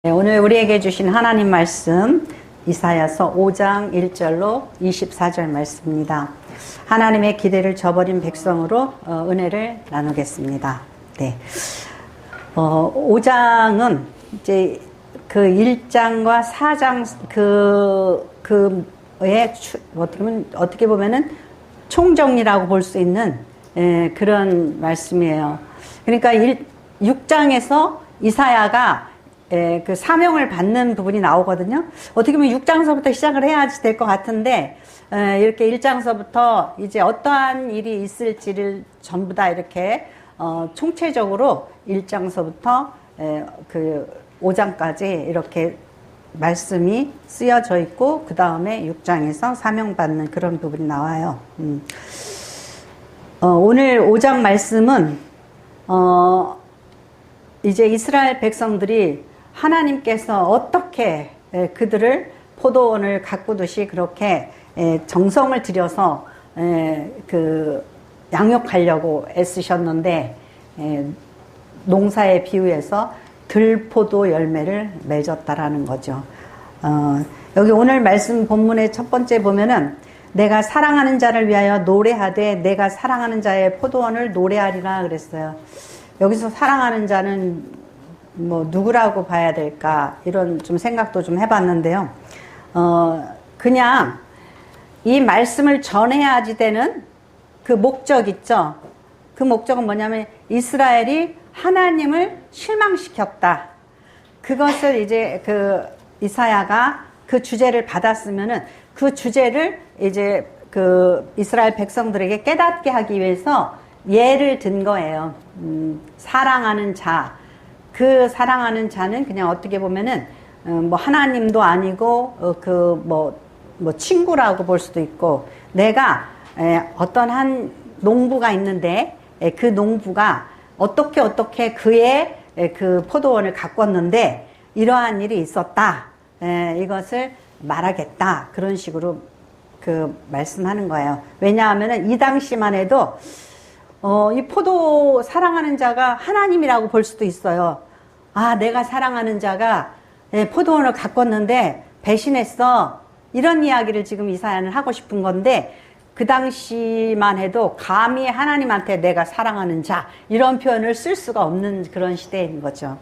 네, 오늘 우리에게 주신 하나님 말씀 이사야서 5장 1절로 24절 말씀입니다. 하나님의 기대를 저버린 백성으로 은혜를 나누겠습니다. 네. 5장은 이제 그 1장과 4장 그의 어떻게 보면은 총정리라고 볼 수 있는 그런 말씀이에요. 그러니까 6장에서 이사야가 그 사명을 받는 부분이 나오거든요. 어떻게 보면 6장서부터 시작을 해야지 될 것 같은데, 이렇게 1장서부터 이제 어떠한 일이 있을지를 전부 다 이렇게, 총체적으로 1장서부터 그 5장까지 이렇게 말씀이 쓰여져 있고, 그 다음에 6장에서 사명받는 그런 부분이 나와요. 오늘 5장 말씀은, 이제 이스라엘 백성들이 하나님께서 어떻게 그들을 포도원을 가꾸듯이 그렇게 정성을 들여서 그 양육하려고 애쓰셨는데 농사에 비유해서 들포도 열매를 맺었다라는 거죠. 여기 오늘 말씀 본문의 첫 번째 보면은 내가 사랑하는 자를 위하여 노래하되 내가 사랑하는 자의 포도원을 노래하리라 그랬어요. 여기서 사랑하는 자는 뭐 누구라고 봐야 될까 이런 좀 생각도 좀 해봤는데요. 그냥 이 말씀을 전해야지 되는 그 목적 있죠. 그 목적은 뭐냐면 이스라엘이 하나님을 실망시켰다. 그것을 이제 그 이사야가 그 주제를 받았으면은 그 주제를 이제 그 이스라엘 백성들에게 깨닫게 하기 위해서 예를 든 거예요. 사랑하는 자. 그 사랑하는 자는 그냥 어떻게 보면은, 뭐 하나님도 아니고, 뭐 친구라고 볼 수도 있고, 내가, 어떤 한 농부가 있는데, 그 농부가 어떻게 그의 그 포도원을 가꿨는데, 이러한 일이 있었다. 이것을 말하겠다. 그런 식으로 그 말씀하는 거예요. 왜냐하면은 이 당시만 해도, 이 포도 사랑하는 자가 하나님이라고 볼 수도 있어요. 아, 내가 사랑하는 자가 포도원을 가꿨는데 배신했어. 이런 이야기를 지금 이사야는 하고 싶은 건데 그 당시만 해도 감히 하나님한테 내가 사랑하는 자 이런 표현을 쓸 수가 없는 그런 시대인 거죠.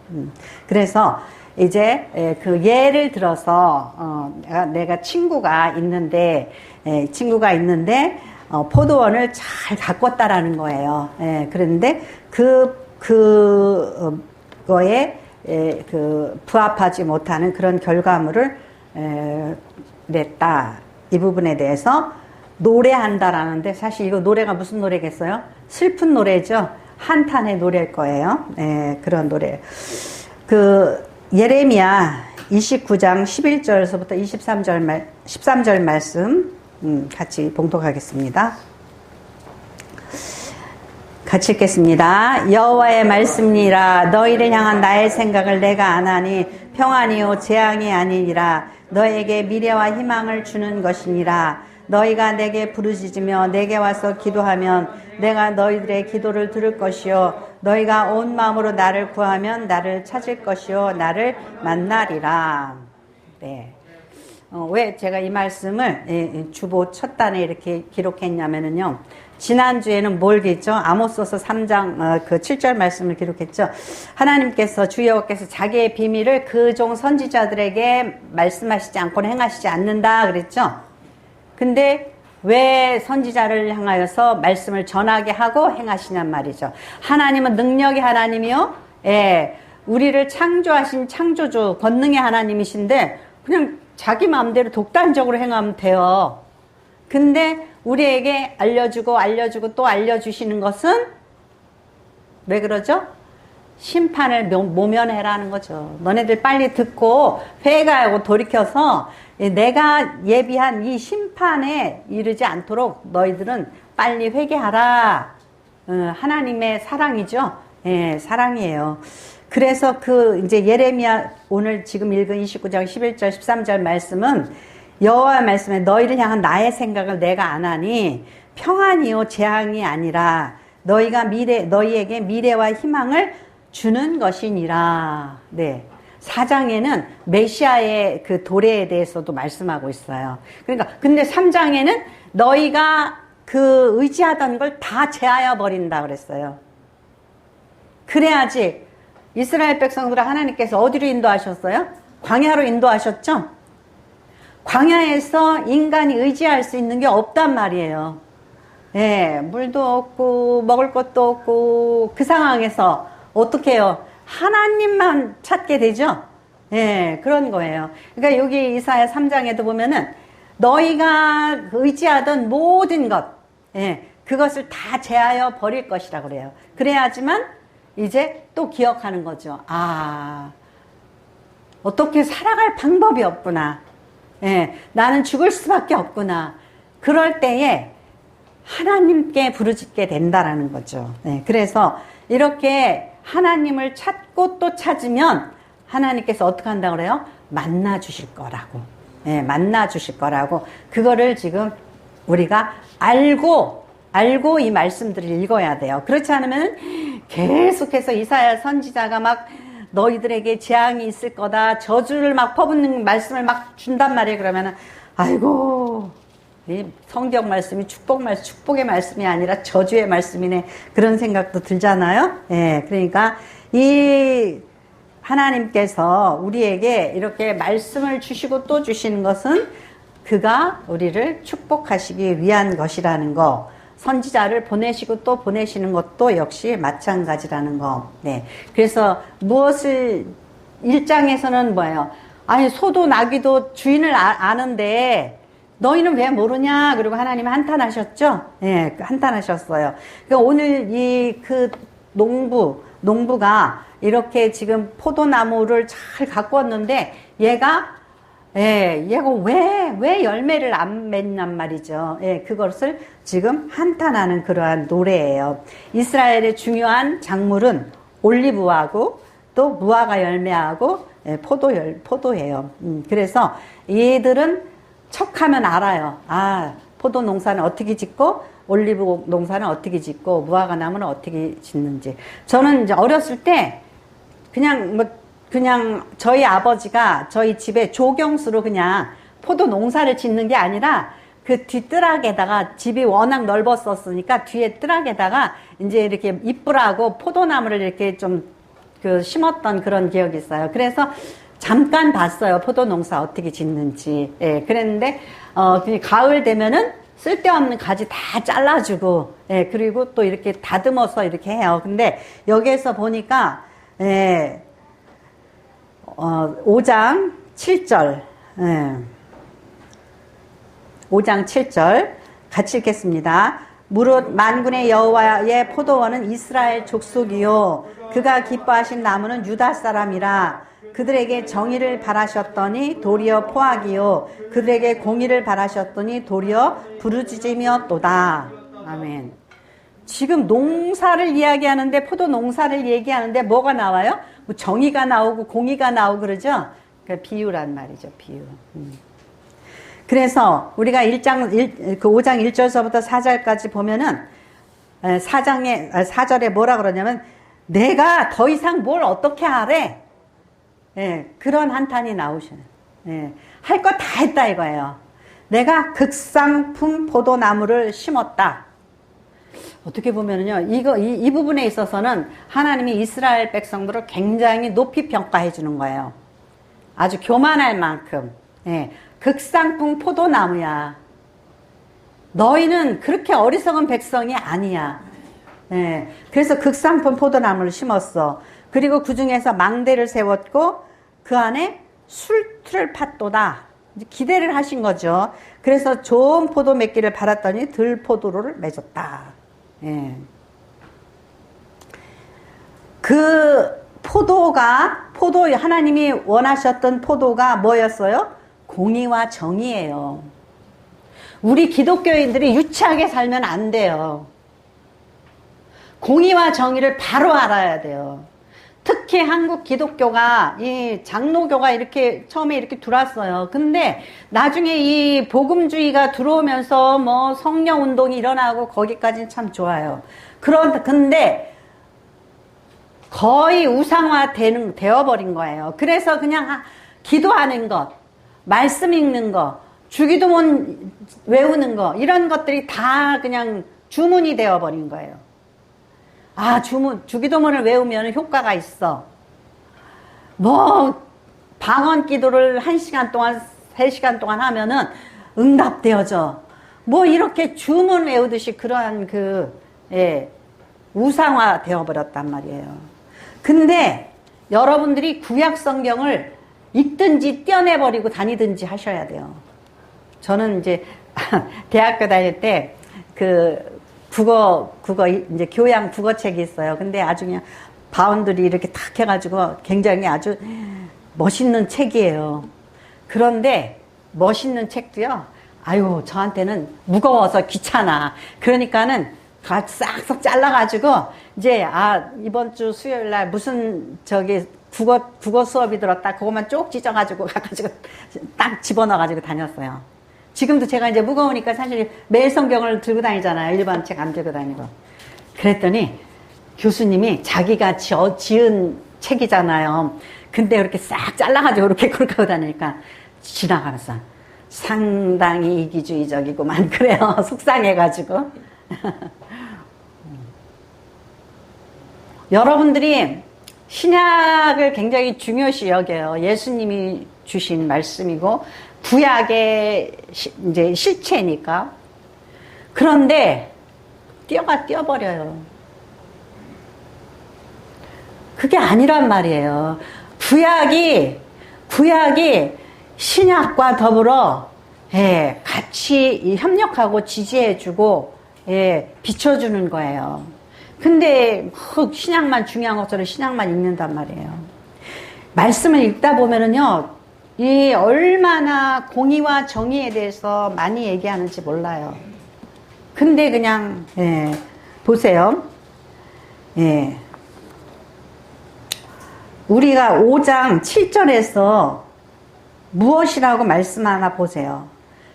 그래서 이제 그 예를 들어서 내가 친구가 있는데 포도원을 잘 가꿨다라는 거예요. 그런데 그거에 그 부합하지 못하는 그런 결과물을 냈다. 이 부분에 대해서 노래한다라는데 사실 이거 노래가 무슨 노래겠어요? 슬픈 노래죠. 한탄의 노래일 거예요. 그런 노래. 그 예레미야 29장 11절에서부터 13절 말씀 같이 봉독하겠습니다. 같이 읽겠습니다. 여호와의 말씀이라 너희를 향한 나의 생각을 내가 아나니 평안이요 재앙이 아니니라. 너에게 미래와 희망을 주는 것이니라. 너희가 내게 부르짖으며 내게 와서 기도하면 내가 너희들의 기도를 들을 것이요 너희가 온 마음으로 나를 구하면 나를 찾을 것이요 나를 만나리라. 네. 왜 제가 이 말씀을 주보 첫 단에 이렇게 기록했냐면요. 지난주에는 뭘 기했죠? 아모스서 3장 그 7절 말씀을 기록했죠. 하나님께서 주 여호와께서 자기의 비밀을 그 종 선지자들에게 말씀하시지 않고는 행하시지 않는다 그랬죠. 근데 왜 선지자를 향하여서 말씀을 전하게 하고 행하시냔 말이죠. 하나님은 능력의 하나님이요. 우리를 창조하신 창조주 권능의 하나님이신데 그냥 자기 마음대로 독단적으로 행하면 돼요. 근데 우리에게 알려주고 또 알려주시는 것은 왜 그러죠? 심판을 모면해라는 거죠. 너네들 빨리 듣고 회개하고 돌이켜서 내가 예비한 이 심판에 이르지 않도록 너희들은 빨리 회개하라. 하나님의 사랑이죠. 사랑이에요. 그래서 이제 예레미야 오늘 지금 읽은 29장 11절 13절 말씀은 여호와의 말씀에 너희를 향한 나의 생각을 내가 아나니 평안이요 재앙이 아니라 너희에게 미래와 희망을 주는 것이니라. 네. 4장에는 메시아의 그 도래에 대해서도 말씀하고 있어요. 그러니까 근데 3장에는 너희가 그 의지하던 걸 다 제하여 버린다 그랬어요. 그래야지 이스라엘 백성들을 하나님께서 어디로 인도하셨어요? 광야로 인도하셨죠? 광야에서 인간이 의지할 수 있는 게 없단 말이에요. 예, 물도 없고 먹을 것도 없고 그 상황에서 어떻게 해요? 하나님만 찾게 되죠? 예, 그런 거예요. 그러니까 여기 이사야 3장에도 보면은 너희가 의지하던 모든 것, 예, 그것을 다 제하여 버릴 것이라 그래요. 그래야지만 이제 또 기억하는 거죠. 아, 어떻게 살아갈 방법이 없구나. 예, 나는 죽을 수밖에 없구나. 그럴 때에 하나님께 부르짖게 된다라는 거죠. 예, 그래서 이렇게 하나님을 찾고 또 찾으면 하나님께서 어떻게 한다고 그래요? 만나 주실 거라고. 예, 만나 주실 거라고. 그거를 지금 우리가 알고 이 말씀들을 읽어야 돼요. 그렇지 않으면 계속해서 이사야 선지자가 막 너희들에게 재앙이 있을 거다, 저주를 막 퍼붓는 말씀을 막 준단 말이에요. 그러면은 아이고, 이 성경 말씀이 축복의 말씀이 아니라 저주의 말씀이네, 그런 생각도 들잖아요. 예, 그러니까 이 하나님께서 우리에게 이렇게 말씀을 주시고 또 주시는 것은 그가 우리를 축복하시기 위한 것이라는 거, 선지자를 보내시고 또 보내시는 것도 역시 마찬가지라는 거. 네. 그래서 무엇을 1장에서는 뭐예요? 아니, 소도 나귀도 주인을 아는데 너희는 왜 모르냐? 그리고 하나님이 한탄하셨죠? 예, 한탄하셨어요. 그러니까 오늘 그 농부가 이렇게 지금 포도나무를 잘 가꾸었는데 얘가 왜 열매를 안 맺냔 말이죠. 예, 그것을 지금 한탄하는 그러한 노래예요. 이스라엘의 중요한 작물은 올리브하고 또 무화과 열매하고 포도예요. 그래서 얘들은 척하면 알아요. 아, 포도 농사는 어떻게 짓고 올리브 농사는 어떻게 짓고 무화과 나무는 어떻게 짓는지. 저는 이제 어렸을 때 그냥 저희 아버지가 저희 집에 조경수로 그냥 포도 농사를 짓는 게 아니라 그 뒷뜰락에다가, 집이 워낙 넓었었으니까 뒤에 뜰락에다가 이제 이렇게 이쁘라고 포도나무를 이렇게 좀 심었던 그런 기억이 있어요. 그래서 잠깐 봤어요. 포도 농사 어떻게 짓는지. 예, 그랬는데 가을 되면은 쓸데없는 가지 다 잘라주고, 예, 그리고 또 이렇게 다듬어서 이렇게 해요. 근데 여기에서 보니까 5장 7절, 5장 7절 같이 읽겠습니다. 무릇 만군의 여호와의 포도원은 이스라엘 족속이요 그가 기뻐하신 나무는 유다 사람이라. 그들에게 정의를 바라셨더니 도리어 포악이요 그들에게 공의를 바라셨더니 도리어 부르짖으며도다. 아멘. 지금 농사를 이야기하는데, 포도 농사를 얘기하는데 뭐가 나와요? 뭐 정의가 나오고 공의가 나오고 그러죠? 그 비유란 말이죠, 비유. 그래서 우리가 5장 1절서부터 4절까지 보면은 4절에 뭐라 그러냐면 내가 더 이상 뭘 어떻게 하래? 예, 그런 한탄이 나오시는. 예, 할 거 다 했다 이거예요. 내가 극상품 포도나무를 심었다. 어떻게 보면은요, 이 부분에 있어서는 하나님이 이스라엘 백성들을 굉장히 높이 평가해 주는 거예요. 아주 교만할 만큼. 예, 극상품 포도나무야. 너희는 그렇게 어리석은 백성이 아니야. 예, 그래서 극상품 포도나무를 심었어. 그리고 그 중에서 망대를 세웠고 그 안에 술틀을 팠도다. 기대를 하신 거죠. 그래서 좋은 포도 맺기를 바랐더니 들포도로를 맺었다. 예. 그 하나님이 원하셨던 포도가 뭐였어요? 공의와 정의예요. 우리 기독교인들이 유치하게 살면 안 돼요. 공의와 정의를 바로 알아야 돼요. 특히 한국 기독교가, 이 장로교가 이렇게 처음에 이렇게 들어왔어요. 근데 나중에 이 복음주의가 들어오면서 뭐 성령 운동이 일어나고 거기까지는 참 좋아요. 근데 거의 우상화 되어버린 거예요. 그래서 그냥 기도하는 것, 말씀 읽는 거, 주기도문 외우는 거, 이런 것들이 다 그냥 주문이 되어버린 거예요. 주기도문을 외우면 효과가 있어. 방언 기도를 1시간 동안, 3시간 동안 하면은 응답되어져. 이렇게 주문 외우듯이 그러한 우상화 되어버렸단 말이에요. 근데 여러분들이 구약 성경을 읽든지 떼어내버리고 다니든지 하셔야 돼요. 저는 이제 대학교 다닐 때 국어 이제 교양 국어책이 있어요. 근데 아주 그냥 바운드리 이렇게 탁 해가지고 굉장히 아주 멋있는 책이에요. 그런데 멋있는 책도요, 저한테는 무거워서 귀찮아. 그러니까는 싹싹 잘라가지고 이제 이번 주 수요일 날 무슨 국어 수업이 들었다, 그것만 쭉 찢어가지고 가가지고 딱 집어넣어가지고 다녔어요. 지금도 제가 이제 무거우니까 사실 매일 성경을 들고 다니잖아요. 일반 책 안 들고 다니고. 그랬더니 교수님이 자기가 지은 책이잖아요. 근데 이렇게 싹 잘라가지고 이렇게 걸고 다니니까 지나가면서 상당히 이기주의적이구만 그래요. 속상해가지고. 여러분들이 신약을 굉장히 중요시 여겨요. 예수님이 주신 말씀이고 구약의 이제 실체니까. 그런데 띄어버려요. 그게 아니란 말이에요. 구약이 신약과 더불어 같이 협력하고 지지해주고 비춰주는 거예요. 근데 신약만 중요한 것처럼 신약만 읽는단 말이에요. 말씀을 읽다 보면은요, 이 얼마나 공의와 정의에 대해서 많이 얘기하는지 몰라요. 근데 그냥 보세요. 우리가 5장 7절에서 무엇이라고 말씀하나 보세요.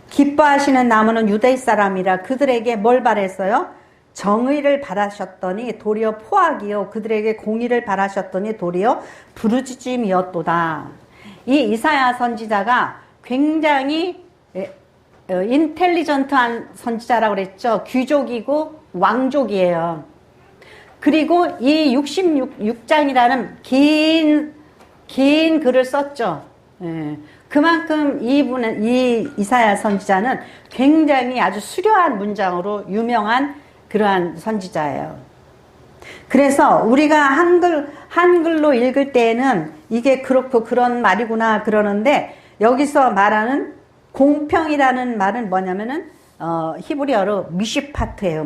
기뻐하시는 나무는 유대 사람이라 그들에게 뭘 바랬어요? 정의를 바라셨더니 도리어 포악이요, 그들에게 공의를 바라셨더니 도리어 부르짖음이었도다. 이 이사야 선지자가 굉장히 인텔리전트한 선지자라고 그랬죠. 귀족이고 왕족이에요. 그리고 이 66장이라는 긴 글을 썼죠. 그만큼 이 이사야 선지자는 굉장히 아주 수려한 문장으로 유명한 그러한 선지자예요. 그래서 우리가 한글로 읽을 때에는 이게 그렇고 그런 말이구나 그러는데, 여기서 말하는 공평이라는 말은 뭐냐면은 히브리어로 미시파트예요.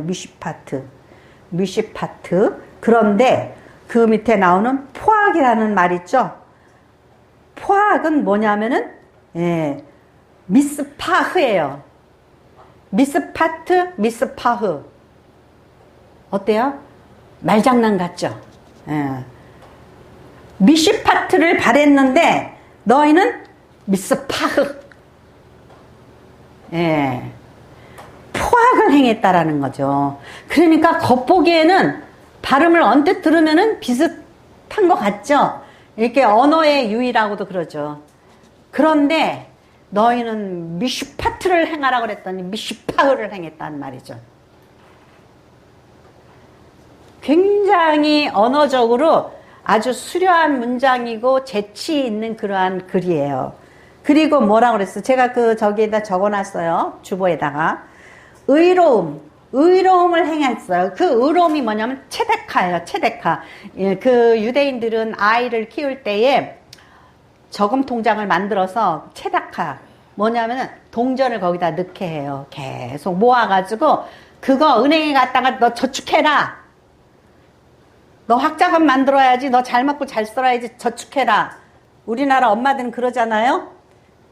미시파트. 그런데 그 밑에 나오는 포악이라는 말 있죠. 포악은 뭐냐면은 미스파흐예요. 미스파트, 미스파흐. 어때요? 말장난 같죠? 미시파트를 바랬는데 너희는 미스파흐. 포악을 행했다라는 거죠. 그러니까 겉보기에는 발음을 언뜻 들으면은 비슷한 것 같죠? 이렇게 언어의 유의라고도 그러죠. 그런데 너희는 미시파트를 행하라고 그랬더니 미시파흐를 행했단 말이죠. 굉장히 언어적으로 아주 수려한 문장이고 재치 있는 그러한 글이에요. 그리고 뭐라고 그랬어요? 제가 저기에다 적어놨어요. 주보에다가. 의로움을 행했어요. 그 의로움이 뭐냐면 체데카예요. 체데카. 그 유대인들은 아이를 키울 때에 저금 통장을 만들어서 체데카. 뭐냐면은 동전을 거기다 넣게 해요. 계속 모아가지고 그거 은행에 갔다가 너 저축해라. 너 학자금 만들어야지. 너 잘 먹고 잘 살아야지. 저축해라. 우리나라 엄마들은 그러잖아요.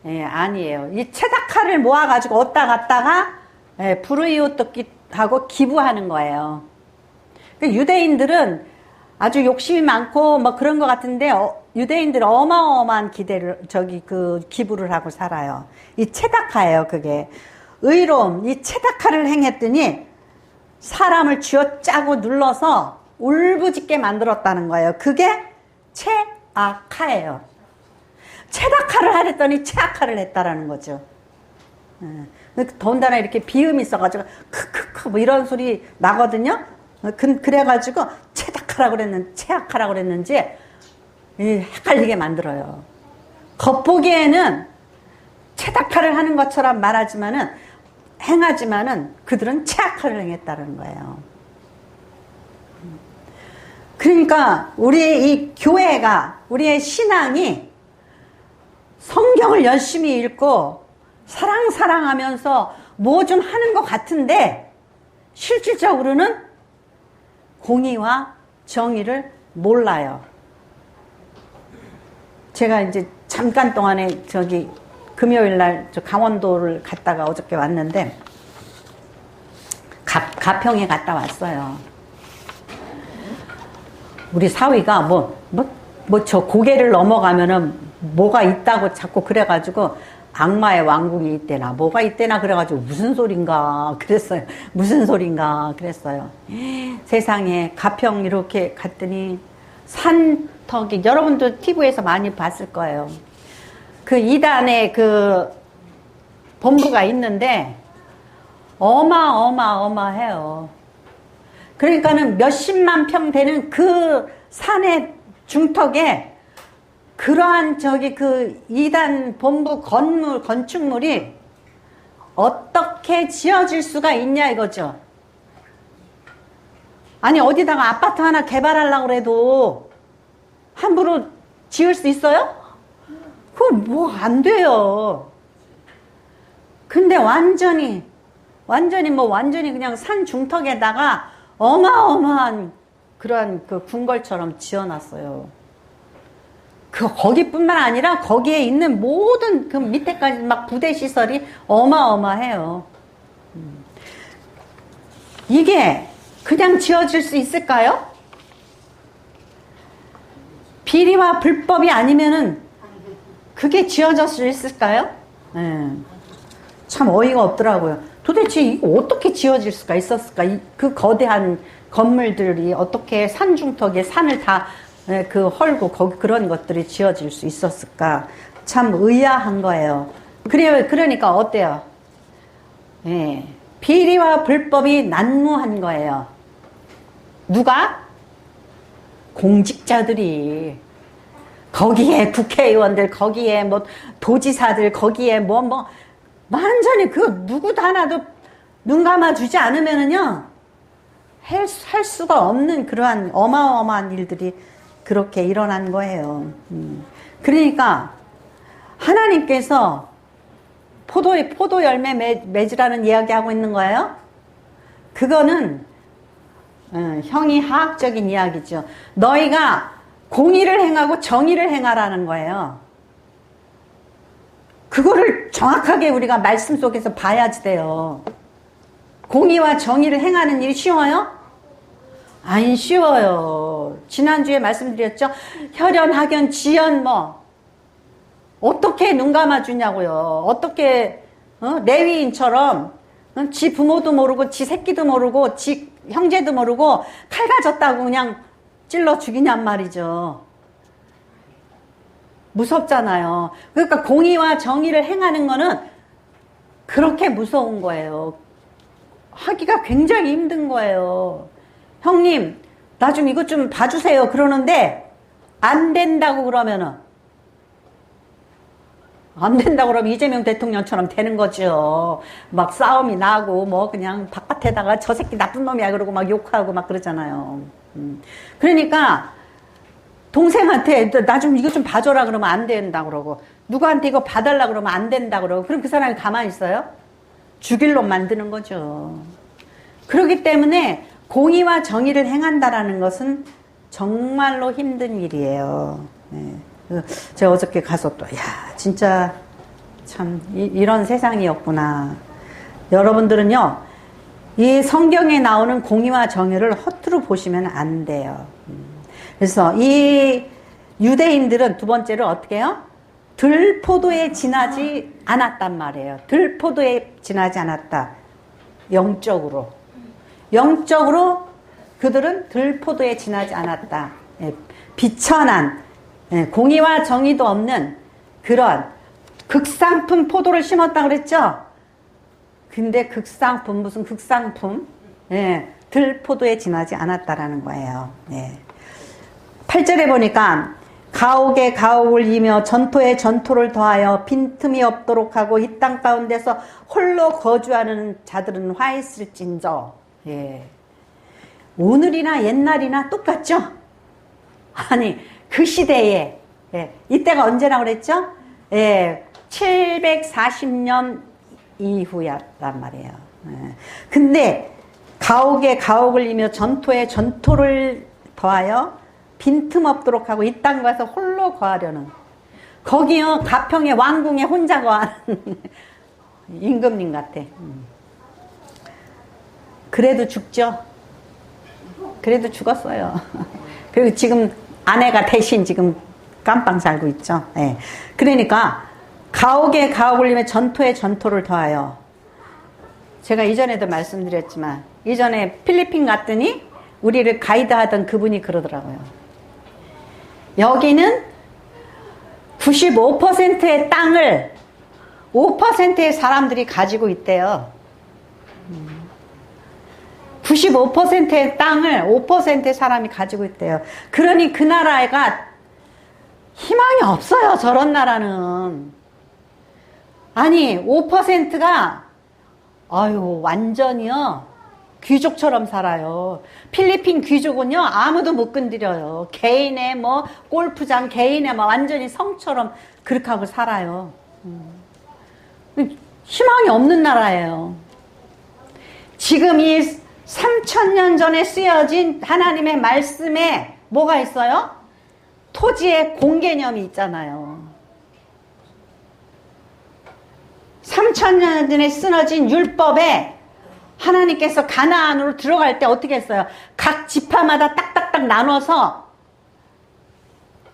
아니에요. 이 체다카를 모아가지고 얻다 갔다가 불의웃돕기하고 기부하는 거예요. 유대인들은 아주 욕심이 많고 뭐 그런 것 같은데 유대인들은 어마어마한 기부를 하고 살아요. 이 체다카예요. 그게 의로움. 이 체다카를 행했더니 사람을 쥐어짜고 눌러서 울부짖게 만들었다는 거예요. 그게 최악화예요. 최악화를 하랬더니 최악화를 했다라는 거죠. 더군다나 이렇게 비음이 있어가지고 크크크 뭐 이런 소리 나거든요. 그래가지고 최악화라고 그랬는지 헷갈리게 만들어요. 겉보기에는 최악화를 하는 것처럼 행하지만은 그들은 최악화를 행했다는 거예요. 그러니까 우리 이 교회가, 우리의 신앙이 성경을 열심히 읽고 사랑하면서 뭐 좀 하는 것 같은데 실질적으로는 공의와 정의를 몰라요. 제가 이제 잠깐 동안에 금요일 날 강원도를 갔다가 어저께 왔는데 가평에 갔다 왔어요. 우리 사위가 저 고개를 넘어가면은 뭐가 있다고 자꾸 그래가지고 악마의 왕궁이 있대나 뭐가 있대나 그래가지고 무슨 소린가 그랬어요. 세상에 가평 이렇게 갔더니 산턱이, 여러분도 TV에서 많이 봤을 거예요. 그 2단에 그 본부가 있는데 어마어마해요. 그러니까는 몇십만 평 되는 그 산의 중턱에 그러한 그 2단 본부 건축물이 어떻게 지어질 수가 있냐 이거죠. 아니 어디다가 아파트 하나 개발하려고 해도 함부로 지을 수 있어요? 그거 뭐 안 돼요. 근데 완전히 그냥 산 중턱에다가 어마어마한 그러한 그 궁궐처럼 지어놨어요. 거기뿐만 아니라 거기에 있는 모든 그 밑에까지 막 부대 시설이 어마어마해요. 이게 그냥 지어질 수 있을까요? 비리와 불법이 아니면은 그게 지어질 수 있을까요? 참 어이가 없더라고요. 도대체 이거 어떻게 지어질 수가 있었을까? 그 거대한 건물들이 어떻게 산 중턱에 산을 다 헐고 거기 그런 것들이 지어질 수 있었을까? 참 의아한 거예요. 그러니까 어때요? 비리와 불법이 난무한 거예요. 누가? 공직자들이. 거기에 국회의원들, 거기에 뭐 도지사들, 거기에 완전히 누구도 하나도 눈 감아주지 않으면은요, 할 수가 없는 그러한 어마어마한 일들이 그렇게 일어난 거예요. 그러니까 하나님께서 포도 열매 맺으라는 이야기하고 있는 거예요. 그거는 형이하학적인 이야기죠. 너희가 공의를 행하고 정의를 행하라는 거예요. 그거를 정확하게 우리가 말씀 속에서 봐야지 돼요. 공의와 정의를 행하는 일이 쉬워요? 안 쉬워요. 지난주에 말씀드렸죠. 혈연, 학연, 지연 어떻게 눈 감아주냐고요. 어떻게 레위인처럼 지 부모도 모르고 지 새끼도 모르고 지 형제도 모르고 칼 가졌다고 그냥 찔러 죽이냔 말이죠. 무섭잖아요. 그러니까 공의와 정의를 행하는 거는 그렇게 무서운 거예요. 하기가 굉장히 힘든 거예요. 형님, 나 좀 이것 좀 봐주세요. 그러는데 안 된다고 그러면 이재명 대통령처럼 되는 거죠. 막 싸움이 나고 그냥 바깥에다가 저 새끼 나쁜 놈이야 그러고 막 욕하고 막 그러잖아요. 그러니까 동생한테 나 좀 이거 좀 봐줘라 그러면 안 된다 그러고, 누구한테 이거 봐달라 그러면 안 된다 그러고, 그럼 그 사람이 가만히 있어요? 죽일 놈 만드는 거죠. 그렇기 때문에 공의와 정의를 행한다라는 것은 정말로 힘든 일이에요. 제가 어저께 가서 또 진짜 참 이런 세상이었구나. 여러분들은요, 이 성경에 나오는 공의와 정의를 허투루 보시면 안 돼요. 그래서 이 유대인들은 두 번째로 어떻게 해요? 들포도에 지나지 않았단 말이에요. 들포도에 지나지 않았다. 영적으로 그들은 들포도에 지나지 않았다. 예, 비천한, 예, 공의와 정의도 없는 그런 극상품 포도를 심었다 그랬죠? 근데 극상품, 무슨 극상품? 예, 들포도에 지나지 않았다라는 거예요. 예. 8절에 보니까 가옥에 가옥을 이며 전토에 전토를 더하여 빈틈이 없도록 하고 이 땅 가운데서 홀로 거주하는 자들은 화 있을진저. 예. 오늘이나 옛날이나 똑같죠? 아니 그 시대에, 예, 이때가 언제나 그랬죠? 예, 740년 이후였단 말이에요. 예. 근데 가옥에 가옥을 이며 전토에 전토를 더하여 빈틈 없도록 하고 이 땅 가서 홀로 거하려는, 거기요 가평의 왕궁에 혼자 거하는 임금님 같아. 그래도 죽죠. 그래도 죽었어요. 그리고 지금 아내가 대신 지금 깜빵 살고 있죠. 네. 그러니까 가옥에 가옥을 이며 전토에 전토를 더하여, 제가 이전에도 말씀드렸지만 이전에 필리핀 갔더니 우리를 가이드하던 그분이 그러더라고요. 여기는 95%의 땅을 5%의 사람들이 가지고 있대요. 95%의 땅을 5%의 사람이 가지고 있대요. 그러니 그 나라가 희망이 없어요. 저런 나라는. 아니 5%가 아유 완전히요 귀족처럼 살아요. 필리핀 귀족은요 아무도 못 건드려요. 개인의 뭐 골프장, 개인의 뭐 완전히 성처럼 그렇게 하고 살아요. 희망이 없는 나라예요. 지금 이 3000년 전에 쓰여진 하나님의 말씀에 뭐가 있어요? 토지의 공개념이 있잖아요. 3000년 전에 쓰여진 율법에 하나님께서 가나안으로 들어갈 때 어떻게 했어요? 각 지파마다 딱딱딱 나눠서,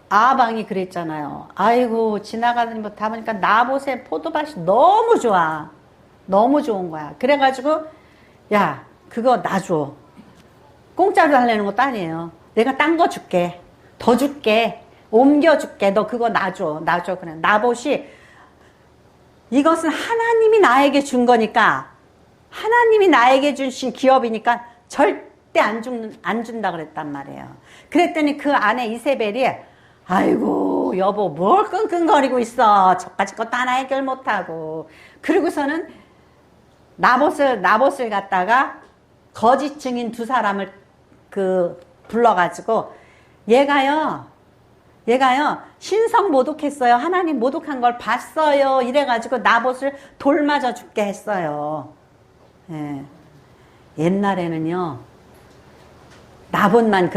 아방이 그랬잖아요. 아이고 지나가더니 뭐 다 보니까 나봇의 포도밭이 너무 좋아. 너무 좋은 거야. 그래가지고 야 그거 놔줘. 공짜로 달라는 것도 아니에요. 내가 딴 거 줄게. 더 줄게. 옮겨줄게. 너 그거 놔줘. 놔줘. 그래. 나봇이 이것은 하나님이 나에게 준 거니까, 하나님이 나에게 주신 기업이니까 절대 안 준다 그랬단 말이에요. 그랬더니 그 아내 이세벨이 아이고 여보 뭘 끙끙거리고 있어. 저까지 것도 하나 해결 못하고. 그리고서는 나봇을 갖다가 거짓 증인 두 사람을 불러가지고 얘가요 신성 모독했어요. 하나님 모독한 걸 봤어요. 이래가지고 나봇을 돌 맞아 죽게 했어요. 예. 옛날에는요 나봇만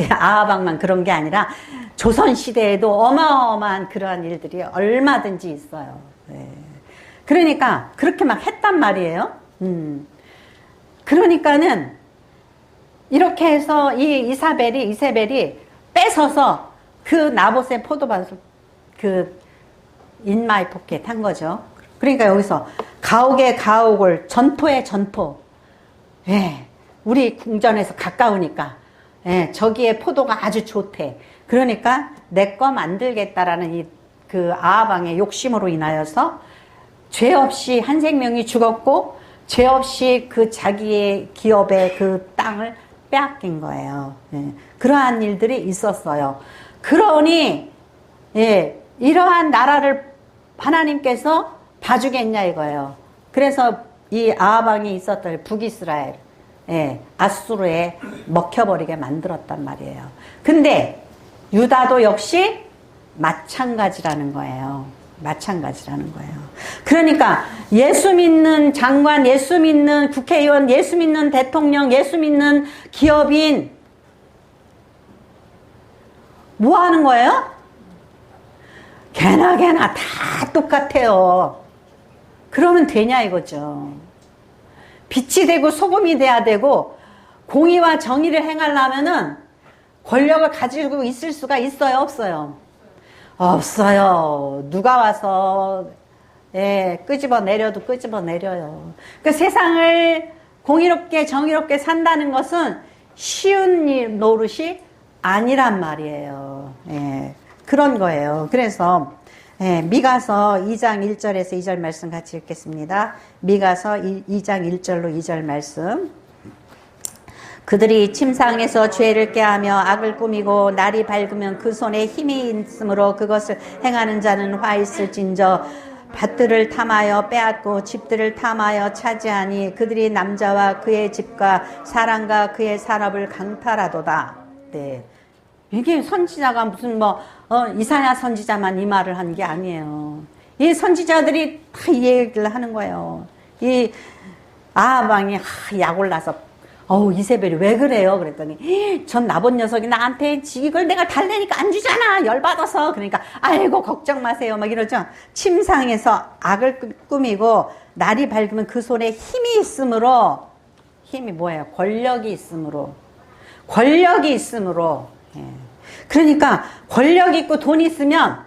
아하방만 그런 게 아니라 조선 시대에도 어마어마한 그러한 일들이 얼마든지 있어요. 예. 그러니까 그렇게 막 했단 말이에요. 그러니까는 이렇게 해서 이 이세벨이 뺏어서 그 나봇의 포도밭을 in my pocket 한 거죠. 그러니까 여기서 가옥에 가옥을, 전토에 전토. 예, 우리 궁전에서 가까우니까, 예, 저기에 포도가 아주 좋대. 그러니까 내 거 만들겠다라는 그 아하방의 욕심으로 인하여서 죄 없이 한 생명이 죽었고, 죄 없이 그 자기의 기업의 그 땅을 빼앗긴 거예요. 예, 그러한 일들이 있었어요. 그러니 예, 이러한 나라를 하나님께서 봐주겠냐 이거예요. 그래서 이 아하방이 있었던 북이스라엘, 예, 아수르에 먹혀버리게 만들었단 말이에요. 근데 유다도 역시 마찬가지라는 거예요. 마찬가지라는 거예요. 그러니까 예수 믿는 장관, 예수 믿는 국회의원, 예수 믿는 대통령, 예수 믿는 기업인 뭐 하는 거예요? 개나 다 똑같아요. 그러면 되냐 이거죠. 빛이 되고 소금이 돼야 되고, 공의와 정의를 행하려면은 권력을 가지고 있을 수가 있어요, 없어요? 없어요. 누가 와서 예, 끄집어 내려도 끄집어 내려요. 그 세상을 공의롭게 정의롭게 산다는 것은 쉬운 일 노릇이 아니란 말이에요. 예, 그런 거예요. 그래서 예, 미가서 2장 1절에서 2절 말씀 같이 읽겠습니다. 미가서 2장 1절로 2절 말씀. 그들이 침상에서 죄를 꾀하며 악을 꾸미고 날이 밝으면 그 손에 힘이 있으므로 그것을 행하는 자는 화 있을진저 밭들을 탐하여 빼앗고 집들을 탐하여 차지하니 그들이 남자와 그의 집과 사람과 그의 산업을 강탈하도다. 네. 이게 선지자가 무슨 이사야 선지자만 이 말을 한 게 아니에요. 이 선지자들이 다 이 얘기를 하는 거예요. 이 아합왕이 약 올라서 이세벨이 왜 그래요? 그랬더니 전 나본 녀석이 나한테 이걸 내가 달래니까 안 주잖아. 열받아서. 그러니까 아이고 걱정 마세요. 막 이러죠. 침상에서 악을 꾸미고 날이 밝으면 그 손에 힘이 있으므로 힘이 뭐예요? 권력이 있으므로 예. 그러니까 권력 있고 돈 있으면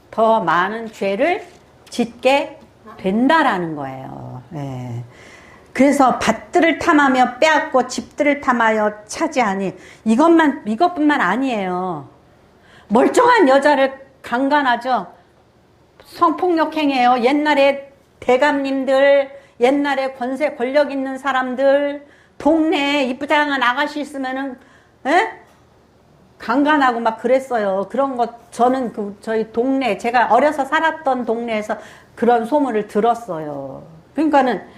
더 많은 죄를 짓게 된다라는 거예요. 예. 그래서 밭들을 탐하며 빼앗고 집들을 탐하여 차지하니 이것뿐만 아니에요. 멀쩡한 여자를 강간하죠. 성폭력 행해요. 옛날에 대감님들, 옛날에 권력 있는 사람들, 동네에 이쁘장한 아가씨 있으면은 강간하고 막 그랬어요. 그런 것 저는 저희 동네 제가 어려서 살았던 동네에서 그런 소문을 들었어요. 그러니까는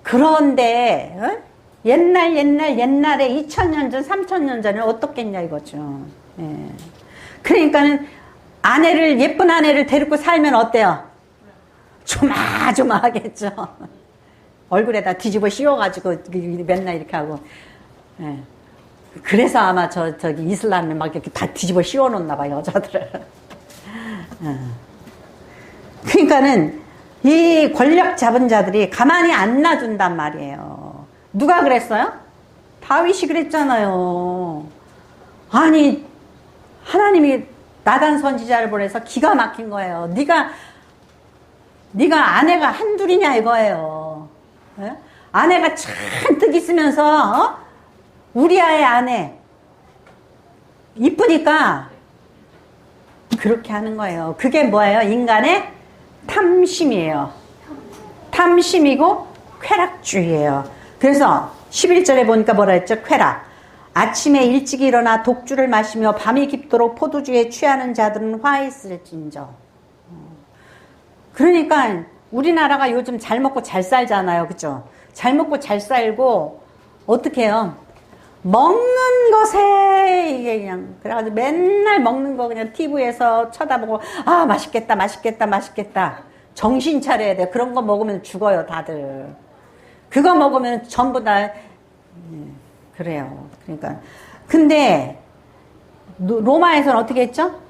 그런데 옛날에 2000년 전 3000년 전에 어떻겠냐 이거죠. 예. 그러니까는 예쁜 아내를 데리고 살면 어때요? 조마조마하겠죠. 얼굴에다 뒤집어 씌워가지고 맨날 이렇게 하고. 예. 그래서 아마 저기 이슬람을 막 이렇게 다 뒤집어 씌워놓나 봐요, 여자들을. 예. 그러니까는 이 권력 잡은 자들이 가만히 안 놔둔단 말이에요. 누가 그랬어요? 다윗이 그랬잖아요. 아니 하나님이 나단 선지자를 보내서 기가 막힌 거예요. 네가 아내가 한둘이냐 이거예요. 네? 아내가 잔뜩 있으면서 우리아의 아내 이쁘니까 그렇게 하는 거예요. 그게 뭐예요? 인간의 탐심이에요. 탐심이고 쾌락주의예요. 그래서 11절에 보니까 뭐라 했죠? 쾌락. 아침에 일찍 일어나 독주를 마시며 밤이 깊도록 포도주에 취하는 자들은 화 있을진저. 그러니까 우리나라가 요즘 잘 먹고 잘 살잖아요. 그죠? 잘 먹고 잘 살고 어떻게 해요? 먹는 것에 이게 그냥 그래가지고 맨날 먹는 거 그냥 TV에서 쳐다보고 맛있겠다 정신 차려야 돼. 그런 거 먹으면 죽어요 다들. 그거 먹으면 전부 다 그래요. 그러니까 근데 로마에서는 어떻게 했죠?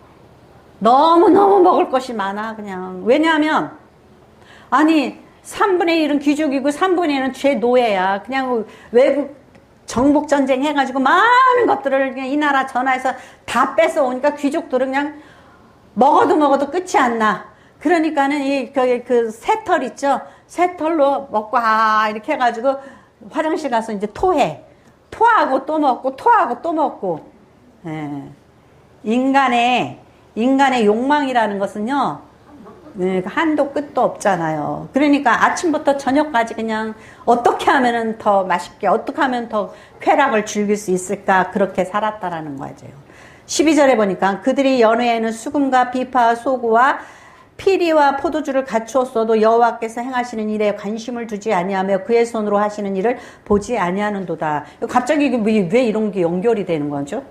너무너무 먹을 것이 많아 그냥. 왜냐하면 3분의 1은 귀족이고 3분의 1은 죄노예야. 그냥 외국 정복 전쟁 해가지고 많은 것들을 그냥 이 나라 저 나라에서 다 뺏어오니까 귀족들은 그냥 먹어도 끝이 안 나. 그러니까는 그 새털 있죠? 새털로 먹고 이렇게 해가지고 화장실 가서 이제 토해. 토하고 또 먹고. 예. 인간의 욕망이라는 것은요. 한도 끝도 없잖아요. 그러니까 아침부터 저녁까지 그냥 어떻게 하면은 더 맛있게, 어떻게 하면 더 쾌락을 즐길 수 있을까 그렇게 살았다라는 거죠. 12절에 보니까 그들이 연회에는 수금과 비파와 소구와 피리와 포도주를 갖추었어도 여호와께서 행하시는 일에 관심을 두지 아니하며 그의 손으로 하시는 일을 보지 아니하는도다. 갑자기 왜 이런 게 연결이 되는 거죠?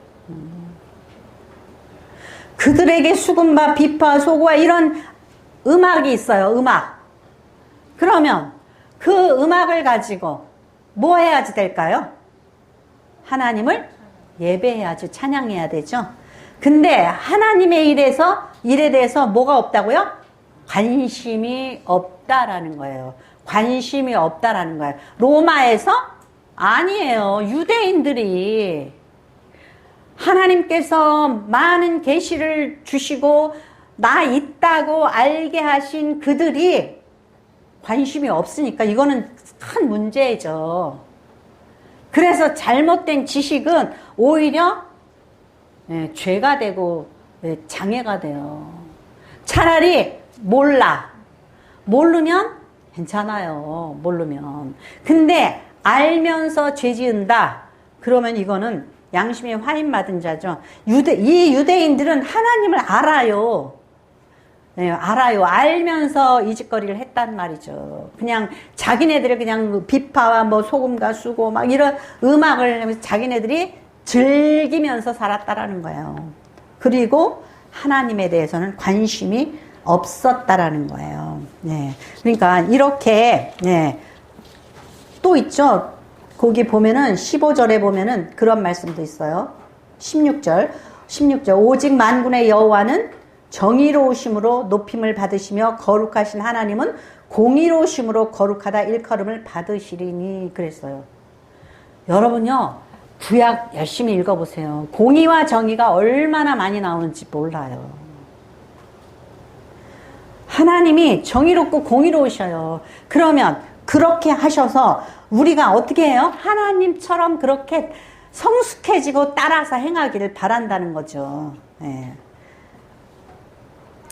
그들에게 수금과 비파, 소구와 이런 음악이 있어요. 음악. 그러면 그 음악을 가지고 뭐 해야지 될까요? 하나님을 예배해야지, 찬양해야 되죠. 근데 하나님의 일에 대해서 뭐가 없다고요? 관심이 없다라는 거예요. 관심이 없다라는 거예요. 로마에서? 아니에요. 유대인들이 하나님께서 많은 계시를 주시고 나 있다고 알게 하신 그들이 관심이 없으니까 이거는 큰 문제죠. 그래서 잘못된 지식은 오히려 죄가 되고 장애가 돼요. 차라리 모르면 괜찮아요. 모르면. 근데 알면서 죄 지은다. 그러면 이거는 양심에 화인 맞은 자죠. 이 유대인들은 하나님을 알아요. 알아요. 알면서 이 짓거리를 했단 말이죠. 그냥 자기네들이 그냥 비파와 뭐 소금과 수고 막 이런 음악을 하면서 자기네들이 즐기면서 살았다라는 거예요. 그리고 하나님에 대해서는 관심이 없었다라는 거예요. 그러니까 이렇게 또 있죠. 거기 보면은 15절에 보면은 그런 말씀도 있어요. 16절 오직 만군의 여호와는 정의로우심으로 높임을 받으시며 거룩하신 하나님은 공의로우심으로 거룩하다 일컬음을 받으시리니 그랬어요. 여러분요 구약 열심히 읽어보세요. 공의와 정의가 얼마나 많이 나오는지 몰라요. 하나님이 정의롭고 공의로우셔요. 그러면 그렇게 하셔서 우리가 어떻게 해요? 하나님처럼 그렇게 성숙해지고 따라서 행하기를 바란다는 거죠.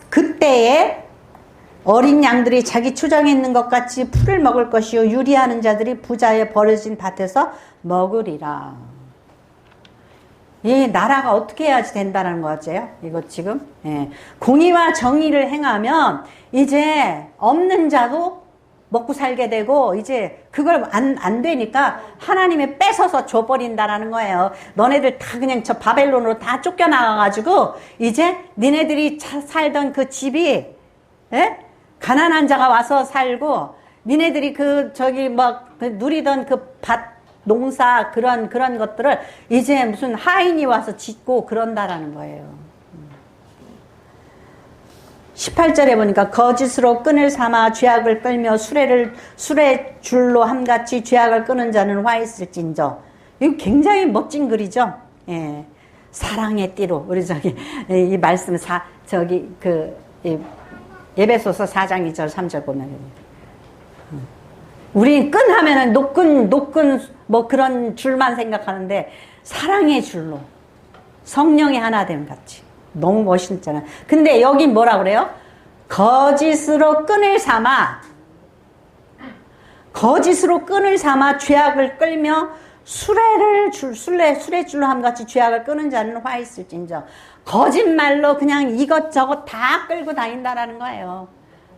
그때에 어린 양들이 자기 초장에 있는 것 같이 풀을 먹을 것이요 유리하는 자들이 부자의 버려진 밭에서 먹으리라. 이 나라가 어떻게 해야지 된다는 거죠? 이거 지금 공의와 정의를 행하면 이제 없는 자도 먹고 살게 되고 이제 그걸 안 되니까 하나님이 뺏어서 줘버린다라는 거예요. 너네들 다 그냥 저 바벨론으로 다 쫓겨나가가지고 이제 니네들이 살던 그 집이 가난한 자가 와서 살고 니네들이 누리던 그 밭 농사 그런 것들을 이제 무슨 하인이 와서 짓고 그런다라는 거예요. 18절에 보니까 거짓으로 끈을 삼아 죄악을 끌며 수레 줄로 함같이 죄악을 끄는 자는 화 있을진저. 이거 굉장히 멋진 글이죠. 사랑의 띠로 우리 이 말씀 에베소서 4장 2절 3절 보면 우리 끈 하면은 노끈 뭐 그런 줄만 생각하는데 사랑의 줄로 성령이 하나 됨 같이 너무 멋있잖아. 근데 여기 뭐라 그래요? 거짓으로 끈을 삼아 죄악을 끌며 수레줄로 함같이 죄악을 끄는 자는 화 있을진저. 거짓말로 그냥 이것저것 다 끌고 다닌다라는 거예요.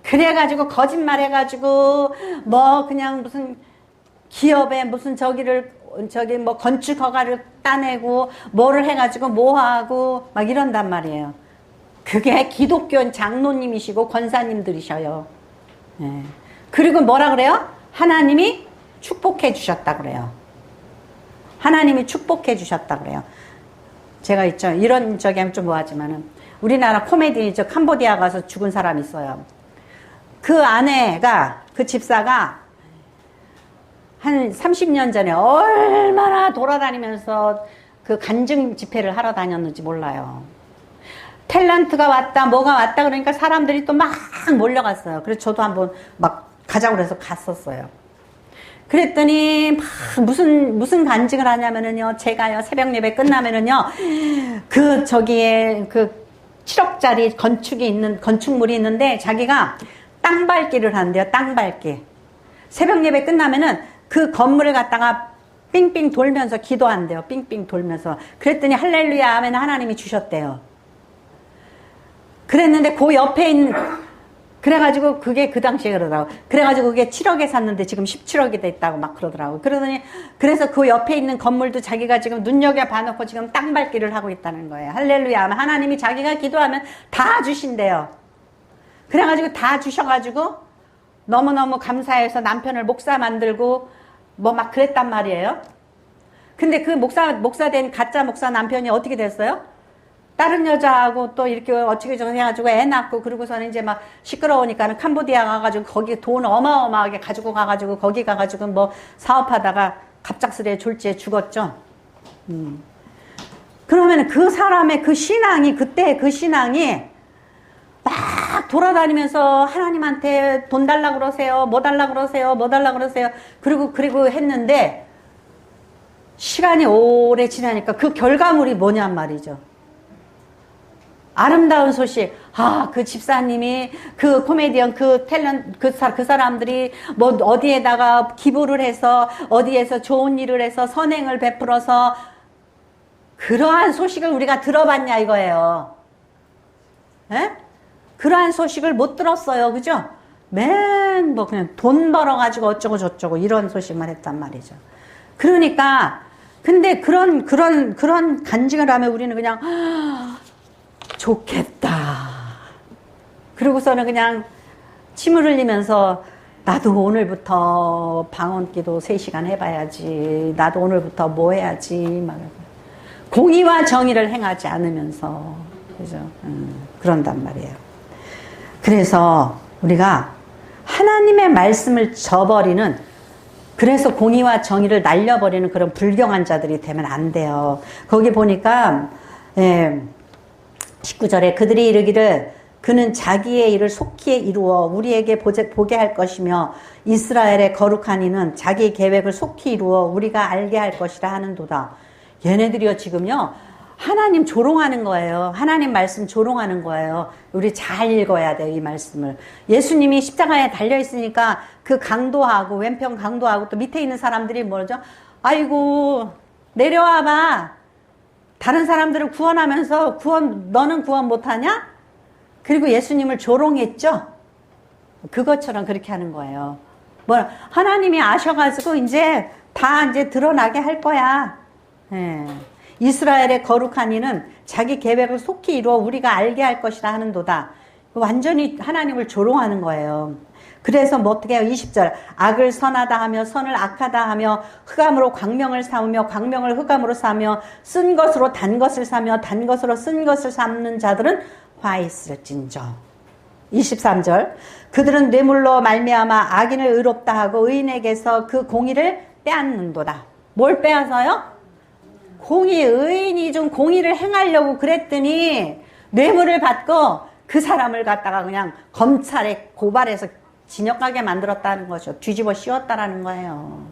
그래가지고 거짓말 해가지고 뭐 그냥 무슨 기업에 무슨 뭐 건축 허가를 따내고 뭐를 해가지고 뭐하고 막 이런단 말이에요. 그게 기독교 장로님이시고 권사님들이셔요. 그리고 뭐라 그래요? 하나님이 축복해 주셨다 그래요. 하나님이 축복해 주셨다 그래요. 제가 있죠. 이런 저기 하면 좀 뭐하지만은 우리나라 코미디 캄보디아 가서 죽은 사람 있어요. 그 아내가 그 집사가 한 30년 전에 얼마나 돌아다니면서 그 간증 집회를 하러 다녔는지 몰라요. 탤런트가 왔다 뭐가 왔다 그러니까 사람들이 또 막 몰려갔어요. 그래서 저도 한번 막 가자고 그래서 갔었어요. 그랬더니 막 무슨 간증을 하냐면은요, 제가요 새벽 예배 끝나면은요 그 7억짜리 건축물이 있는데 자기가 땅 밟기를 한대요. 땅 밟기. 새벽 예배 끝나면은 그 건물을 갖다가 삥삥 돌면서 기도한대요. 삥삥 돌면서. 그랬더니 할렐루야 하면 하나님이 주셨대요. 그랬는데 그 옆에 있는 그래가지고 그게 그 당시에 그러더라고. 그래가지고 그게 7억에 샀는데 지금 17억이 됐다고 막 그러더라고. 그래서 그 옆에 있는 건물도 자기가 지금 눈여겨봐놓고 지금 땅 밟기를 하고 있다는 거예요. 할렐루야 하면 하나님이 자기가 기도하면 다 주신대요. 그래가지고 다 주셔가지고 너무너무 감사해서 남편을 목사 만들고 뭐 막 그랬단 말이에요. 근데 그 목사 된 가짜 목사 남편이 어떻게 됐어요? 다른 여자하고 또 이렇게 어떻게 좀 해가지고 애 낳고 그러고서는 이제 막 시끄러우니까는 캄보디아 가가지고 거기 돈 어마어마하게 가지고 가가지고 거기 가가지고 뭐 사업하다가 갑작스레 졸지에 죽었죠. 그러면 그 사람의 그 신앙이 그때 그 신앙이 막 돌아다니면서 하나님한테 돈 달라고 그러세요. 뭐 달라고 그러세요. 뭐 달라고 그러세요. 그리고 했는데 시간이 오래 지나니까 그 결과물이 뭐냔 말이죠. 아름다운 소식. 그 집사님이, 그 코미디언, 그 사람들이 뭐 어디에다가 기부를 해서, 어디에서 좋은 일을 해서, 선행을 베풀어서, 그러한 소식을 우리가 들어봤냐 이거예요. 에? 그러한 소식을 못 들었어요. 그죠? 맨 뭐 그냥 돈 벌어가지고 어쩌고 저쩌고 이런 소식만 했단 말이죠. 그러니까, 근데 그런 간증을 하면 우리는 그냥, 좋겠다. 그러고서는 그냥 침을 흘리면서 나도 오늘부터 방언기도 3시간 해봐야지. 나도 오늘부터 뭐 해야지. 막 공의와 정의를 행하지 않으면서 그죠? 그런단 말이에요. 그래서 우리가 하나님의 말씀을 저버리는, 그래서 공의와 정의를 날려버리는 그런 불경한 자들이 되면 안 돼요. 거기 보니까 19절에 그들이 이르기를 그는 자기의 일을 속히 이루어 우리에게 보게 할 것이며 이스라엘의 거룩한 이는 자기 계획을 속히 이루어 우리가 알게 할 것이라 하는도다. 얘네들이요 지금요 하나님 조롱하는 거예요. 하나님 말씀 조롱하는 거예요. 우리 잘 읽어야 돼요, 이 말씀을. 예수님이 십자가에 달려있으니까 그 강도하고 왼편 강도하고 또 밑에 있는 사람들이 뭐죠? 아이고 내려와봐. 다른 사람들을 구원하면서 너는 구원 못하냐? 그리고 예수님을 조롱했죠? 그것처럼 그렇게 하는 거예요. 하나님이 아셔가지고 이제 드러나게 할 거야. 이스라엘의 거룩한 이는 자기 계획을 속히 이루어 우리가 알게 할 것이라 하는도다. 완전히 하나님을 조롱하는 거예요. 그래서 뭐 어떻게 해요? 20절. 악을 선하다 하며 선을 악하다 하며 흑암으로 광명을 삼으며 광명을 흑암으로 삼으며 쓴 것으로 단 것을 사며 단 것으로 쓴 것을 삼는 자들은 화 있을진저. 23절. 그들은 뇌물로 말미암아 악인을 의롭다 하고 의인에게서 그 공의를 빼앗는도다. 뭘 빼앗아요? 의인이 좀 공의를 행하려고 그랬더니 뇌물을 받고 그 사람을 갖다가 그냥 검찰에 고발해서 징역 가게 만들었다는 거죠. 뒤집어 씌웠다라는 거예요.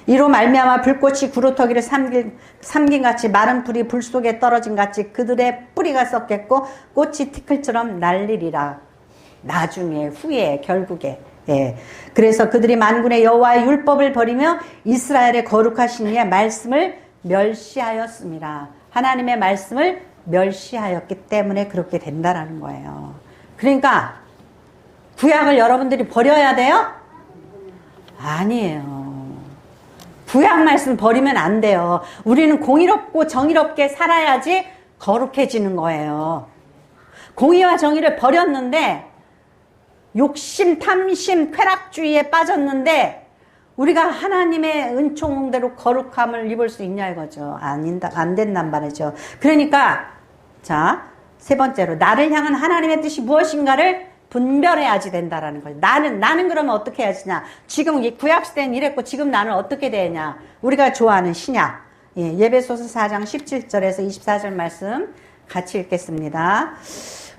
이로 말미암아 불꽃이 구루터기를 삼긴 같이 마른 풀이 불 속에 떨어진 같이 그들의 뿌리가 썩겠고 꽃이 티끌처럼 날리리라. 나중에 후에 결국에. 그래서 그들이 만군의 여호와의 율법을 버리며 이스라엘의 거룩하신 이의 말씀을 멸시하였습니다. 하나님의 말씀을 멸시하였기 때문에 그렇게 된다라는 거예요. 그러니까 구약을 여러분들이 버려야 돼요? 아니에요. 구약 말씀 버리면 안 돼요. 우리는 공의롭고 정의롭게 살아야지 거룩해지는 거예요. 공의와 정의를 버렸는데 욕심, 탐심, 쾌락주의에 빠졌는데 우리가 하나님의 은총대로 거룩함을 입을 수 있냐 이거죠. 안 된단 말이죠. 그러니까 자, 세 번째로 나를 향한 하나님의 뜻이 무엇인가를 분별해야지 된다라는 거예요. 나는 그러면 어떻게 해야지냐? 지금 이 구약시대는 이랬고 지금 나는 어떻게 되냐? 우리가 좋아하는 신약. 예배소서 4장 17절에서 24절 말씀 같이 읽겠습니다.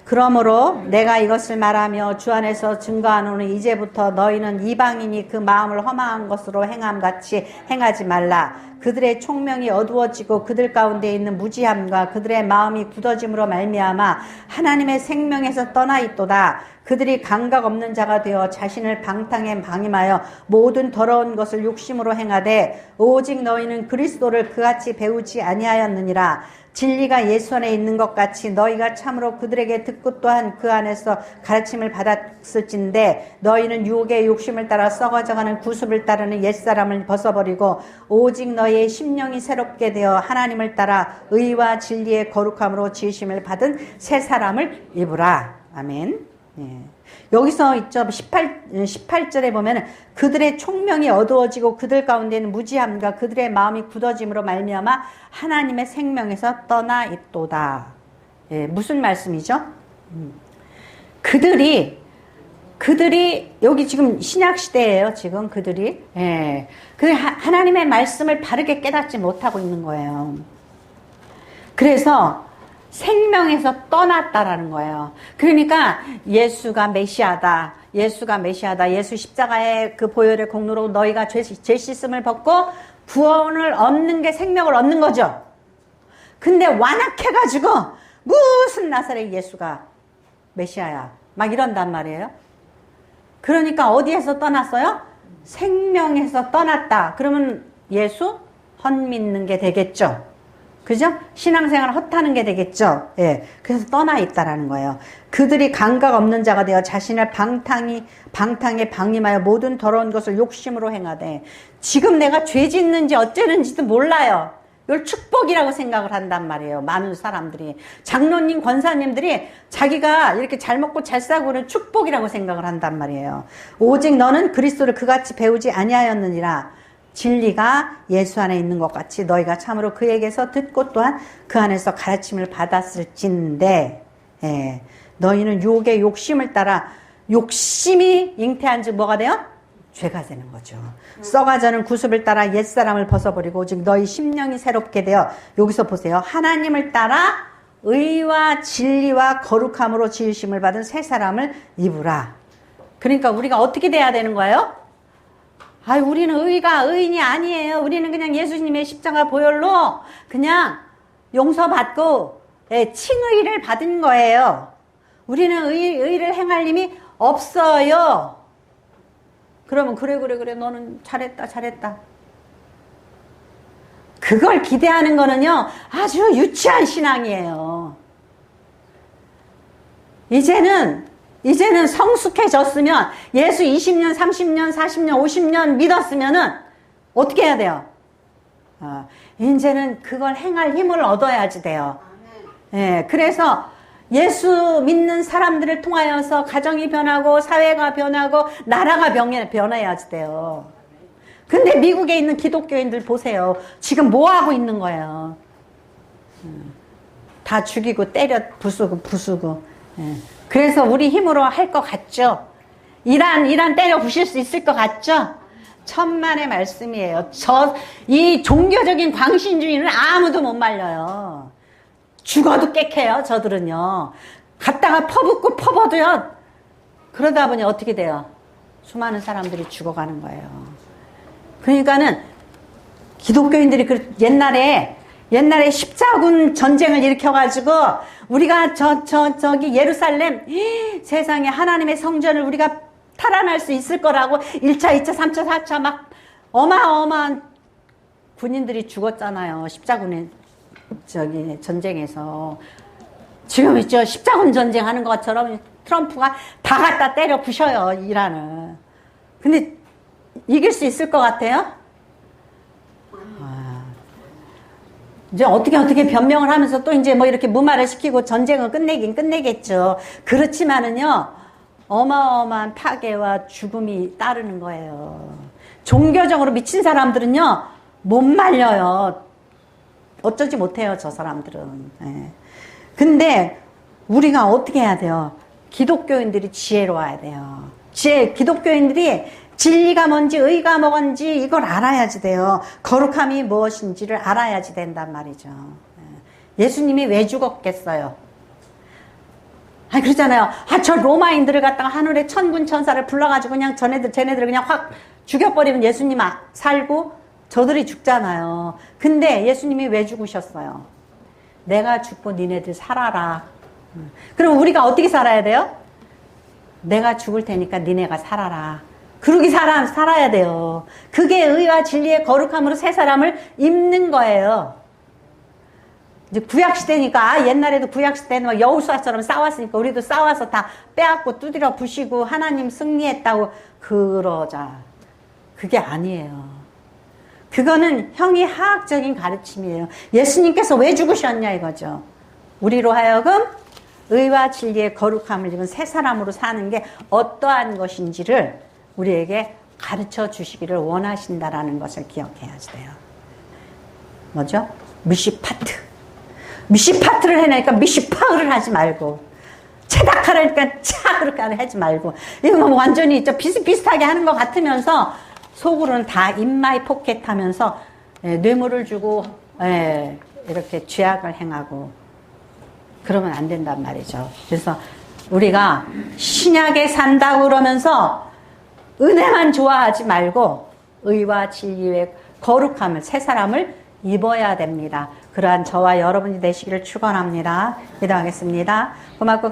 그러므로 내가 이것을 말하며 주 안에서 증거하노니 이제부터 너희는 이방인이 그 마음을 허망한 것으로 행함같이 행하지 말라. 그들의 총명이 어두워지고 그들 가운데 있는 무지함과 그들의 마음이 굳어짐으로 말미암아 하나님의 생명에서 떠나 있도다. 그들이 감각 없는 자가 되어 자신을 방탕에 방임하여 모든 더러운 것을 욕심으로 행하되 오직 너희는 그리스도를 그같이 배우지 아니하였느니라. 진리가 예수 안에 있는 것 같이 너희가 참으로 그들에게 듣고 또한 그 안에서 가르침을 받았을진데 너희는 유혹의 욕심을 따라 썩어져가는 구습을 따르는 옛사람을 벗어버리고 오직 너희의 심령이 새롭게 되어 하나님을 따라 의와 진리의 거룩함으로 지으심을 받은 새 사람을 입으라. 아멘. 여기서 있죠. 18절에 보면 그들의 총명이 어두워지고 그들 가운데는 무지함과 그들의 마음이 굳어짐으로 말미암아 하나님의 생명에서 떠나 있도다. 무슨 말씀이죠? 그들이 여기 지금 신약 시대예요. 지금 그들이 하나님의 말씀을 바르게 깨닫지 못하고 있는 거예요. 그래서 생명에서 떠났다라는 거예요. 그러니까 예수가 메시아다. 예수가 메시아다. 예수 십자가의 그 보혈의 공로로 너희가 죄 씻음을 벗고 구원을 얻는 게 생명을 얻는 거죠. 근데 완악해가지고 무슨 나사렛 예수가 메시아야 막 이런단 말이에요. 그러니까 어디에서 떠났어요? 생명에서 떠났다. 그러면 예수 헛믿는 게 되겠죠. 그죠? 신앙생활 헛하는 게 되겠죠. 예. 그래서 떠나 있다라는 거예요. 그들이 감각 없는 자가 되어 자신을 방탕에 방임하여 모든 더러운 것을 욕심으로 행하되, 지금 내가 죄 짓는지 어쩌는지도 몰라요. 이걸 축복이라고 생각을 한단 말이에요. 많은 사람들이. 장로님, 권사님들이 자기가 이렇게 잘 먹고 잘 싸고는 축복이라고 생각을 한단 말이에요. 오직 너는 그리스도를 그같이 배우지 아니하였느니라. 진리가 예수 안에 있는 것 같이 너희가 참으로 그에게서 듣고 또한 그 안에서 가르침을 받았을진데, 예, 너희는 유혹의 욕심을 따라, 욕심이 잉태한 즉 뭐가 돼요? 죄가 되는 거죠. 썩어져는 구습을 따라 옛사람을 벗어버리고 오직 너희 심령이 새롭게 되어, 여기서 보세요. 하나님을 따라 의와 진리와 거룩함으로 지으심을 받은 새 사람을 입으라. 그러니까 우리가 어떻게 돼야 되는 거예요? 우리는 의인이 아니에요. 우리는 그냥 예수님의 십자가 보혈로 그냥 용서받고, 예, 칭의를 받은 거예요. 우리는 의를 행할 힘이 없어요. 그러면 그래 너는 잘했다. 그걸 기대하는 거는요 아주 유치한 신앙이에요. 이제는 성숙해졌으면, 예수 20년, 30년, 40년, 50년 믿었으면은 어떻게 해야 돼요? 이제는 그걸 행할 힘을 얻어야지 돼요. 예, 그래서 예수 믿는 사람들을 통하여서 가정이 변하고 사회가 변하고 나라가 변해야지 돼요. 근데 미국에 있는 기독교인들 보세요. 지금 뭐 하고 있는 거예요? 다 죽이고 때려 부수고. 예. 그래서 우리 힘으로 할 것 같죠? 이란 때려 부실 수 있을 것 같죠? 천만의 말씀이에요. 이 종교적인 광신주의는 아무도 못 말려요. 죽어도 깨켜요, 저들은요. 갔다가 퍼붓고 퍼버도요. 그러다 보니 어떻게 돼요? 수많은 사람들이 죽어가는 거예요. 그러니까는 기독교인들이 옛날에 십자군 전쟁을 일으켜가지고 우리가 저기 예루살렘 세상에 하나님의 성전을 우리가 탈환할 수 있을 거라고 1차, 2차, 3차, 4차 막 어마어마한 군인들이 죽었잖아요. 십자군의 전쟁에서. 지금 있죠. 십자군 전쟁 하는 것처럼 트럼프가 다 갖다 때려 부셔요, 이란을. 근데 이길 수 있을 것 같아요? 이제 어떻게 변명을 하면서 또 이제 뭐 이렇게 무마를 시키고 전쟁을 끝내겠죠. 그렇지만은요, 어마어마한 파괴와 죽음이 따르는 거예요. 종교적으로 미친 사람들은요, 못 말려요. 어쩌지 못해요, 저 사람들은. 예. 근데 우리가 어떻게 해야 돼요? 기독교인들이 지혜로워야 돼요. 기독교인들이 진리가 뭔지 의가 뭔지 이걸 알아야지 돼요. 거룩함이 무엇인지를 알아야지 된단 말이죠. 예수님이 왜 죽었겠어요? 그러잖아요. 저 로마인들을 갖다가 하늘에 천군 천사를 불러가지고 그냥 쟤네들을 그냥 확 죽여버리면 예수님 살고 저들이 죽잖아요. 근데 예수님이 왜 죽으셨어요? 내가 죽고 니네들 살아라. 그럼 우리가 어떻게 살아야 돼요? 내가 죽을 테니까 니네가 살아라. 그러기 살아야 돼요. 그게 의와 진리의 거룩함으로 새 사람을 입는 거예요. 이제 구약시대니까, 옛날에도 구약시대는 막 여호수아처럼 싸웠으니까 우리도 싸워서 다 빼앗고 두드려 부시고 하나님 승리했다고 그러자. 그게 아니에요. 그거는 형이하학적인 가르침이에요. 예수님께서 왜 죽으셨냐 이거죠. 우리로 하여금 의와 진리의 거룩함을 입은 새 사람으로 사는 게 어떠한 것인지를 우리에게 가르쳐 주시기를 원하신다라는 것을 기억해야지 돼요. 뭐죠? 미시파트를 해내니까 미시파를 하지 말고, 체닥하라니까 그렇게 하지 말고, 이거 뭐 완전히 비슷비슷하게 하는 것 같으면서 속으로는 다 인마이 포켓 하면서 뇌물을 주고 이렇게 죄악을 행하고 그러면 안 된단 말이죠. 그래서 우리가 신약에 산다고 그러면서 은혜만 좋아하지 말고 의와 진리의 거룩함을, 새 사람을 입어야 됩니다. 그러한 저와 여러분이 되시기를 축원합니다. 기도하겠습니다. 고맙고